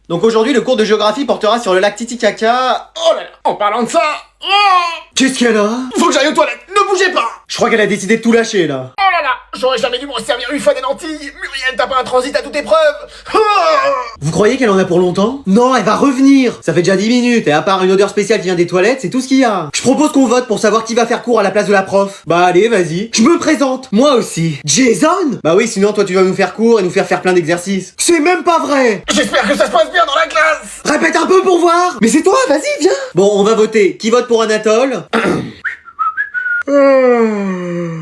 Donc aujourd'hui, le cours de géographie portera sur le lac Titicaca. Oh là là, en parlant de ça, Qu'est-ce qu'il y a là? faut que j'aille aux toilettes, ne bougez pas. Je crois qu'elle a décidé de tout lâcher là. Oh là là, j'aurais jamais dû me servir une fois des lentilles. Muriel, t'as pas un transit à toute épreuve. Vous croyez qu'elle en a pour longtemps? Non, elle va revenir. Ça fait déjà 10 minutes et à part une odeur spéciale qui vient des toilettes, c'est tout ce qu'il y a. Je propose qu'on vote pour savoir qui va faire cours à la place de la prof. Bah allez, vas-y. Je me présente. Moi aussi. Jason? Bah oui, sinon toi tu vas nous faire cours et nous faire plein d'exercices. C'est même pas vrai. J'espère que ça se passe bien dans la classe. Répète un peu pour voir. Mais c'est toi, vas-y, viens. Bon, on va voter. Qui vote pour Anatole?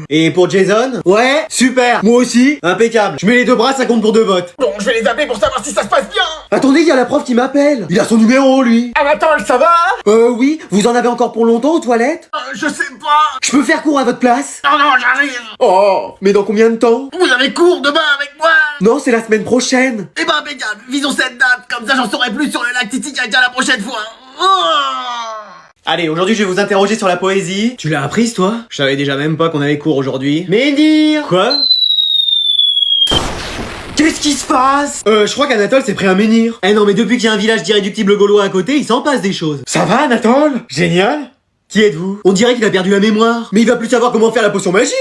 Et pour Jason? Ouais, super. Moi aussi, impeccable. Je mets les deux bras, ça compte pour 2 votes. Bon, je vais les appeler pour savoir si ça se passe bien. Attendez, il y a la prof qui m'appelle. Il a son numéro, lui. Anatole, ça va? Oui, vous en avez encore pour longtemps aux toilettes? Je sais pas. Je peux faire cours à votre place? Non, non, j'arrive. Oh, mais dans combien de temps? Vous avez cours demain avec moi? Non, c'est la semaine prochaine. Eh ben, impeccable, visons cette date, comme ça j'en saurai plus sur le lac Titicaca la prochaine fois. Allez, aujourd'hui je vais vous interroger sur la poésie. Tu l'as apprise toi? Je savais déjà même pas qu'on avait cours aujourd'hui. Menhir! Quoi? Qu'est-ce qui se passe? Je crois qu'Anatole s'est pris un menhir. Eh non mais depuis qu'il y a un village d'irréductibles gaulois à côté, il s'en passe des choses. Ça va Anatole? Génial! Qui êtes-vous? On dirait qu'il a perdu la mémoire. Mais il va plus savoir comment faire la potion magique.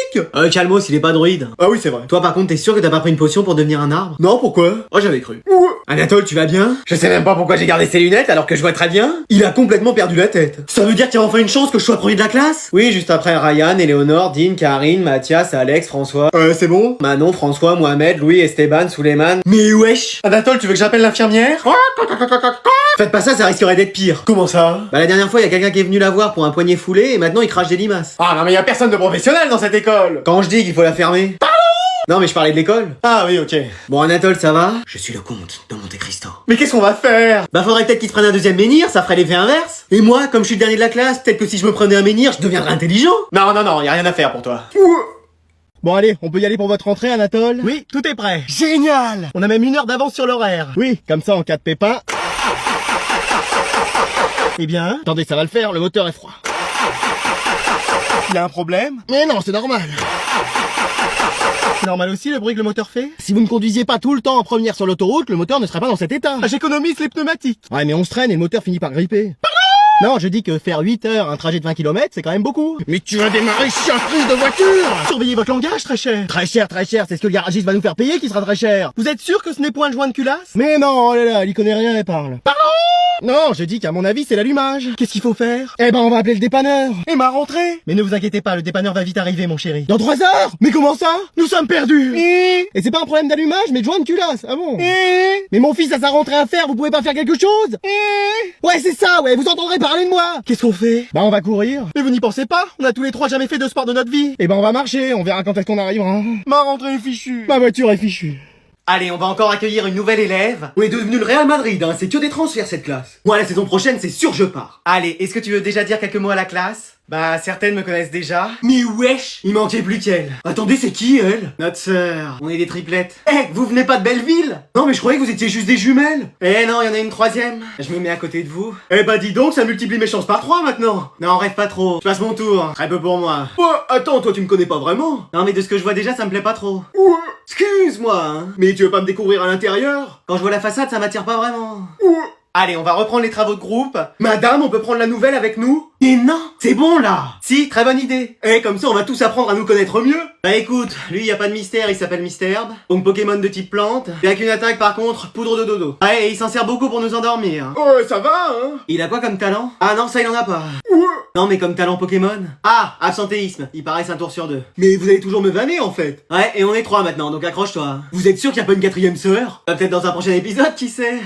Calmos, il est pas druide. Ah oui, c'est vrai. Toi par contre, t'es sûr que t'as pas pris une potion pour devenir un arbre? Non, pourquoi? Oh, j'avais cru. Anatole, tu vas bien? Je sais même pas pourquoi j'ai gardé ses lunettes alors que je vois très bien. Il a complètement perdu la tête. Ça veut dire qu'il y a enfin une chance que je sois premier de la classe? Oui, juste après Ryan, Éléonore, Dean, Karine, Mathias, Alex, François. C'est bon? Manon, François, Mohamed, Louis, Esteban, Suleiman. Mais wesh! Anatole, tu veux que j'appelle l'infirmière? Faites pas ça risquerait d'être pire. Comment ça? Bah la dernière fois, il y a quelqu'un qui est venu la voir pour un poignet foulé et maintenant il crache des limaces. Ah non mais y a personne de professionnel dans cette école. Quand je dis qu'il faut la fermer. Pardon? Non mais je parlais de l'école. Ah oui, ok. Bon Anatole, ça va? Je suis le comte de Monte Cristo. Mais qu'est-ce qu'on va faire? Bah faudrait peut-être qu'il se prenne un deuxième menhir, ça ferait l'effet inverse. Et moi, comme je suis le dernier de la classe, peut-être que si je me prenais un menhir, je deviendrais intelligent. Non, non, non, y a rien à faire pour toi. Bon allez, on peut y aller pour votre rentrée Anatole? Oui, tout est prêt. Génial! On a même 1 heure d'avance sur l'horaire. Oui, comme ça en cas de pépin. Eh bien, attendez, ça va le faire, le moteur est froid. Il y a un problème? Mais non, c'est normal. C'est normal aussi le bruit que le moteur fait? Si vous ne conduisiez pas tout le temps en première sur l'autoroute, le moteur ne serait pas dans cet état. Ah, j'économise les pneumatiques. Ouais, mais on se traîne et le moteur finit par gripper. Non, je dis que faire 8 heures un trajet de 20 km, c'est quand même beaucoup. Mais tu vas démarrer chiatrice de voiture. Surveillez votre langage, très cher. Très cher, c'est ce que le garagiste va nous faire payer qui sera très cher. Vous êtes sûr que ce n'est point le joint de culasse? Mais non, oh là là, elle y connaît rien, elle parle. Pardon? Non, je dis qu'à mon avis, c'est l'allumage. Qu'est-ce qu'il faut faire? Eh ben, on va appeler le dépanneur. Et ma rentrée? Mais ne vous inquiétez pas, le dépanneur va vite arriver, mon chéri. Dans 3 heures? Mais comment ça? Nous sommes perdus. Et c'est pas un problème d'allumage, mais de joint de culasse. Ah bon? Mais mon fils a sa rentrée à faire, vous pouvez pas faire quelque chose? Ouais, c'est ça, ouais, vous entendrez parler de moi. Qu'est-ce qu'on fait? Bah, on va courir. Mais vous n'y pensez pas? On a tous les 3 jamais fait de sport de notre vie. Eh ben, on va marcher, on verra quand est-ce qu'on arrivera. Ma rentrée est fichue. Ma voiture est fichue. Allez, on va encore accueillir une nouvelle élève. On est devenu le Real Madrid, hein, c'est que des transferts cette classe. Moi, la saison prochaine, c'est sûr je pars. Allez, est-ce que tu veux déjà dire quelques mots à la classe? Bah, certaines me connaissent déjà. Mais wesh, il manquait plus qu'elle. Attendez, c'est qui, elle? Notre sœur. On est des triplettes. Vous venez pas de Belleville? Non, mais je croyais que vous étiez juste des jumelles. Non, il y en a une troisième. Je me mets à côté de vous. Bah dis donc, ça multiplie mes chances par 3 maintenant. Non, rêve pas trop. Je passe mon tour. Très peu pour moi. Attends, toi tu me connais pas vraiment? Non, mais de ce que je vois déjà, ça me plaît pas trop. Excuse-moi, hein. Mais tu veux pas me découvrir à l'intérieur? Quand je vois la façade, ça m'attire pas vraiment. Allez, on va reprendre les travaux de groupe. Madame, on peut prendre la nouvelle avec nous? Et non, c'est bon là. Si, très bonne idée. Comme ça, on va tous apprendre à nous connaître mieux. Bah écoute, lui, y a pas de mystère, il s'appelle Mr. Herbe. Donc Pokémon de type plante. Et avec une attaque par contre, poudre de dodo. Et il s'en sert beaucoup pour nous endormir. Ça va, hein? Il a quoi comme talent? Ah non, ça il en a pas. Non mais comme talent Pokémon. Ah, absentéisme, il paraît un tour sur 2. Mais vous allez toujours me vanner en fait. Ouais, et on est 3 maintenant, donc accroche-toi. Vous êtes sûr qu'il y a pas une 4ème sœur? Peut-être dans un prochain épisode, qui sait?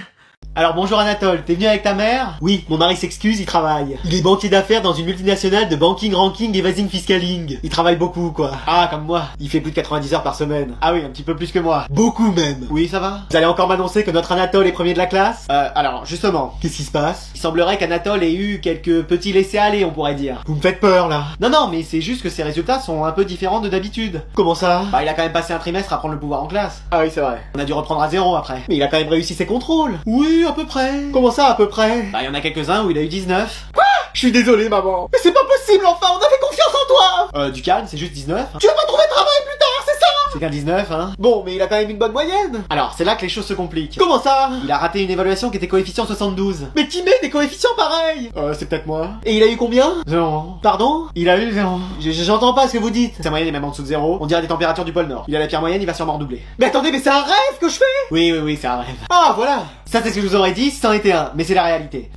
Alors bonjour Anatole, t'es venu avec ta mère? Oui, mon mari s'excuse, il travaille. Il est banquier d'affaires dans une multinationale de banking, ranking et vasing fiscaling. Il travaille beaucoup quoi. Ah, comme moi. Il fait plus de 90 heures par semaine. Ah oui, un petit peu plus que moi. Beaucoup même. Oui, ça va? Vous allez encore m'annoncer que notre Anatole est premier de la classe? Alors, justement, qu'est-ce qui se passe? Il semblerait qu'Anatole ait eu quelques petits laissés-aller, on pourrait dire. Vous me faites peur là. Non, mais c'est juste que ses résultats sont un peu différents de d'habitude. Comment ça? Bah, il a quand même passé un trimestre à prendre le pouvoir en classe. Ah oui, c'est vrai. On a dû reprendre à 0 après. Mais il a quand même réussi ses contrôles. Oui, à peu près. Comment ça, à peu près? Bah, il y en a quelques-uns où il a eu 19. Quoi? Je suis désolé, maman. Mais c'est pas possible, enfin, on avait confiance en toi. Du calme, c'est juste 19. Tu vas pas trouver de travail plus tard, c'est ça? C'est qu'un 19, hein. Bon, mais il a quand même une bonne moyenne. Alors, c'est là que les choses se compliquent. Comment ça? Il a raté une évaluation qui était coefficient 72. Mais qui met des coefficients pareils? C'est peut-être moi. Et il a eu combien? 0. Pardon? Il a eu 0. J'entends pas ce que vous dites. Sa moyenne est même en dessous de 0. On dirait des températures du pôle Nord. Il a la pire moyenne, il va sûrement redoubler. Mais attendez, mais c'est un rêve que je fais? Oui, c'est un rêve. Ah, voilà. Ça, c'est ce que je vous aurais dit si c'en était un. Mais c'est la réalité.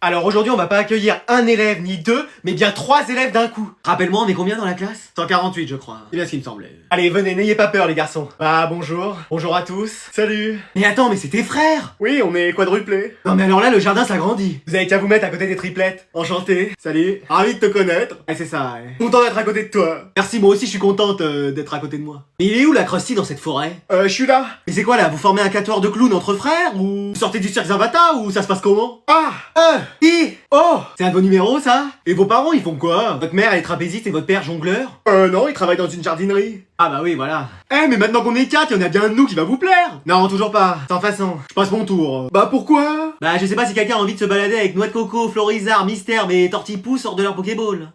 Alors aujourd'hui, on va pas accueillir un élève ni deux, mais bien 3 élèves d'un coup. Rappelle-moi, on est combien dans la classe? 148, je crois. C'est bien ce qui me semblait. Allez, venez, n'ayez pas peur, les garçons. Ah, bonjour. Bonjour à tous. Salut. Mais attends, mais c'est tes frères? Oui, on est quadruplés. Non, mais alors là, le jardin s'agrandit. Vous avez qu'à vous mettre à côté des triplettes. Enchanté. Salut. Ravi de te connaître. C'est ça, ouais. Content d'être à côté de toi. Merci, moi aussi, je suis contente d'être à côté de moi. Mais il est où la Krusty dans cette forêt? Je suis là. Mais c'est quoi là? Vous formez un quatuor de clowns entre frères? Ou vous sortez du cirque Zavata? Ou ça se passe comment? Oh, c'est un de vos numéros, ça? Et vos parents, ils font quoi? Votre mère, elle est trapéziste et votre père, jongleur? Non, ils travaillent dans une jardinerie. Ah bah oui, voilà. Mais maintenant qu'on est 4, il y en a bien un de nous qui va vous plaire. Non, toujours pas. Sans façon. Je passe mon tour. Bah pourquoi? Bah je sais pas si quelqu'un a envie de se balader avec Noix de Coco, Florizard, Mystère, mais Tortipousse hors de leur Pokéball.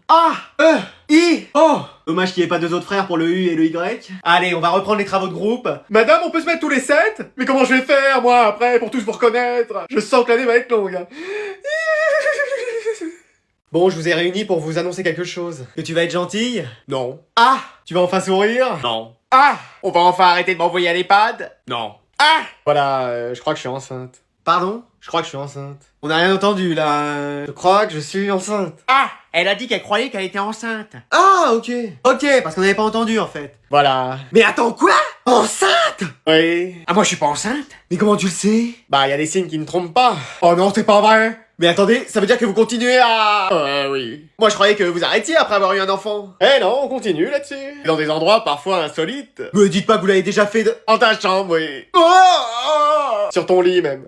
Dommage qu'il n'y ait pas 2 autres frères pour le U et le Y. Allez, on va reprendre les travaux de groupe. Madame, on peut se mettre tous les 7? Mais comment je vais faire, moi, après, pour tous vous reconnaître? Je sens que l'année va être longue. Bon, je vous ai réunis pour vous annoncer quelque chose. Que tu vas être gentille? Non. Tu vas enfin sourire? Non. On va enfin arrêter de m'envoyer à l'EHPAD? Non. Voilà, je crois que je suis enceinte. Pardon? Je crois que je suis enceinte. On n'a rien entendu, là. Je crois que je suis enceinte. Elle a dit qu'elle croyait qu'elle était enceinte. Ok, parce qu'on n'avait pas entendu, en fait. Voilà. Mais attends, quoi? Enceinte? Oui. Moi, je suis pas enceinte. Mais comment tu le sais? Bah, y a des signes qui ne trompent pas. Oh non, c'est pas vrai. Mais attendez, ça veut dire que vous continuez à... oui. Moi, je croyais que vous arrêtiez après avoir eu un enfant. Non, on continue là-dessus. Dans des endroits parfois insolites. Me dites pas que vous l'avez déjà fait en ta chambre, oui. Sur ton lit, même.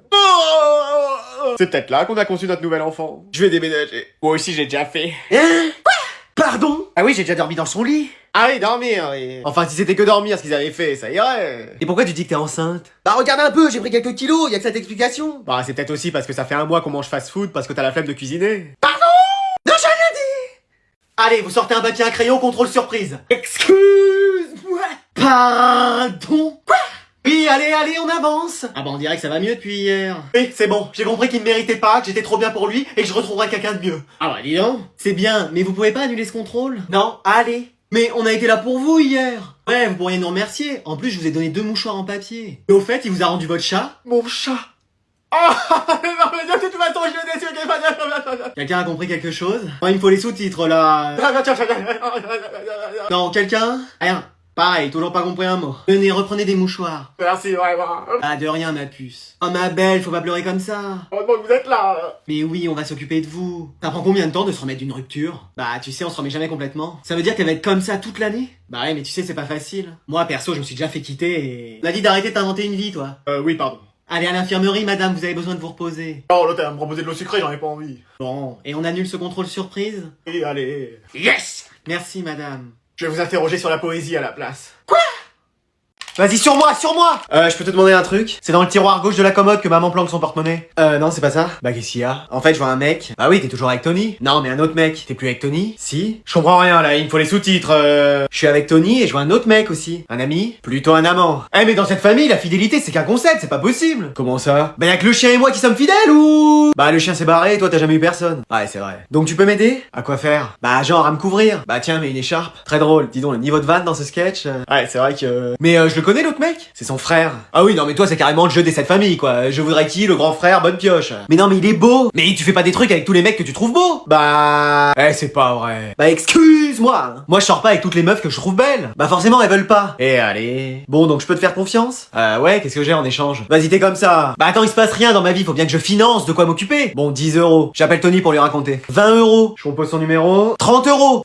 C'est peut-être là qu'on a conçu notre nouvel enfant. Je vais déménager. Moi aussi, j'ai déjà fait. Quoi? Pardon? Ah oui, j'ai déjà dormi dans son lit. Ah oui, dormir, oui. Enfin, si c'était que dormir ce qu'ils avaient fait, ça irait. Et pourquoi tu dis que t'es enceinte? Bah regarde un peu, j'ai pris quelques kilos, y a que cette explication. Bah c'est peut-être aussi parce que ça fait un mois qu'on mange fast-food parce que t'as la flemme de cuisiner. Pardon? Non, j'ai rien dit. Allez, vous sortez un papier, un crayon, contrôle surprise. Excuse-moi. Pardon? Quoi? Oui, allez, on avance. Ah bah on dirait que ça va mieux depuis hier. Oui, c'est bon, j'ai compris qu'il me méritait pas, que j'étais trop bien pour lui et que je retrouverai quelqu'un de mieux. Ah bah dis donc. C'est bien, mais vous pouvez pas annuler ce contrôle? Non, allez. Mais on a été là pour vous hier. Ouais, vous pourriez nous remercier. En plus, je vous ai donné 2 mouchoirs en papier. Et au fait, il vous a rendu votre chat? Mon chat. Non, mais de toute façon, je l'ai déçu. Quelqu'un a compris quelque chose? Il me faut les sous-titres, là. Non, quelqu'un? Rien. Pareil, toujours pas compris un mot. Venez, reprenez des mouchoirs. Merci, vraiment. Ah, de rien, ma puce. Oh, ma belle, faut pas pleurer comme ça. Heureusement que vous êtes là. Mais oui, on va s'occuper de vous. Ça prend combien de temps de se remettre d'une rupture? Bah, tu sais, on se remet jamais complètement. Ça veut dire qu'elle va être comme ça toute l'année? Bah ouais, mais tu sais, c'est pas facile. Moi, perso, je me suis déjà fait quitter et... On a dit d'arrêter de t'inventer une vie, toi. Oui, pardon. Allez à l'infirmerie, madame, vous avez besoin de vous reposer. Oh, l'autre, elle va me proposer de l'eau sucrée, j'en ai pas envie. Bon, et on annule ce contrôle surprise? Oui, allez. Yes! Merci, madame. Je vais vous interroger sur la poésie à la place. Quoi? Vas-y, sur moi! Je peux te demander un truc? C'est dans le tiroir gauche de la commode que maman planque son porte-monnaie. Non, c'est pas ça. Bah, qu'est-ce qu'il y a? En fait, je vois un mec. Bah oui, t'es toujours avec Tony. Non, mais un autre mec. T'es plus avec Tony? Si. Je comprends rien, là, il me faut les sous-titres. Je suis avec Tony et je vois un autre mec aussi. Un ami? Plutôt un amant. Mais dans cette famille, la fidélité, c'est qu'un concept, c'est pas possible. Comment ça? Bah, y'a que le chien et moi qui sommes fidèles ou? Bah, le chien s'est barré et toi, t'as jamais eu personne. Ouais, c'est vrai. Donc, tu peux m'aider? À quoi faire? Bah, genre, à me couvrir. Bah, tiens, mais une écharpe. Très drôle. Dis donc, le niveau de vanne dans ce sketch. Ouais, c'est vrai que... Mais, je le connais, l'autre mec? C'est son frère. Ah oui, non, mais toi, c'est carrément le jeu des 7 familles, quoi. Je voudrais qui? Le grand frère, bonne pioche. Mais non, mais il est beau. Mais tu fais pas des trucs avec tous les mecs que tu trouves beaux. Bah... c'est pas vrai. Bah, excuse-moi. Moi, je sors pas avec toutes les meufs que je trouve belles. Bah, forcément, elles veulent pas. Allez. Bon, donc je peux te faire confiance? Ouais, qu'est-ce que j'ai en échange? Vas-y, t'es comme ça. Bah, attends, il se passe rien dans ma vie, faut bien que je finance de quoi m'occuper. Bon, 10 €. J'appelle Tony pour lui raconter. 20 €. Je compose son numéro. 30 €. Allô, Tony?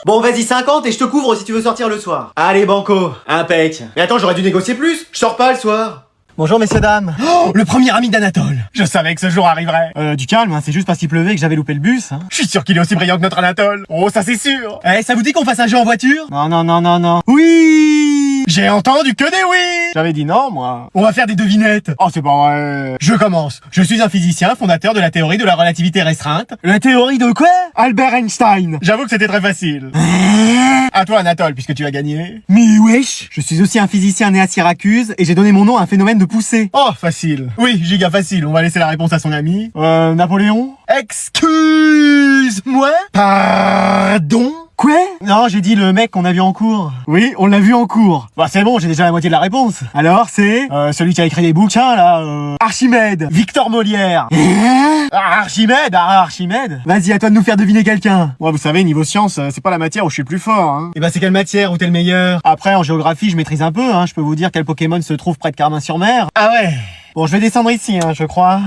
Bon, vas-y, 50 et je te couvre si tu veux sortir le soir. Allez, banco. Impec. Mais attends, j'aurais dû négocier plus. Je sors pas le soir. Bonjour messieurs dames. Oh, le premier ami d'Anatole. Je savais que ce jour arriverait. Du calme, hein, c'est juste parce qu'il pleuvait que j'avais loupé le bus. Hein. Je suis sûr qu'il est aussi brillant que notre Anatole. Oh, ça c'est sûr. Ça vous dit qu'on fasse un jeu en voiture? Non. Oui. oui. J'ai entendu que des oui. J'avais dit non, moi. On va faire des devinettes. Oh, c'est pas vrai. Je commence. Je suis un physicien fondateur de la théorie de la relativité restreinte. La théorie de quoi? Albert Einstein. J'avoue que c'était très facile. À toi, Anatole, puisque tu as gagné. Mais wesh. Je suis aussi un physicien né à Syracuse et j'ai donné mon nom à un phénomène de poussée. Oh, facile. Oui, giga facile. On va laisser la réponse à son ami. Napoléon? Excuse-moi? Pardon? Quoi? Non, j'ai dit le mec qu'on a vu en cours. Oui, on l'a vu en cours. Bah c'est bon, j'ai déjà la moitié de la réponse. Alors c'est celui qui a écrit des bouquins là, Archimède, Victor Molière. Archimède. Vas-y, à toi de nous faire deviner quelqu'un. Moi, vous savez, niveau science, c'est pas la matière où je suis plus fort. Hein. Et bah c'est quelle matière où t'es le meilleur? Après, en géographie, je maîtrise un peu. Hein. Je peux vous dire quel Pokémon se trouve près de Carmin-sur-Mer. Ah ouais. Bon, je vais descendre ici, hein, je crois.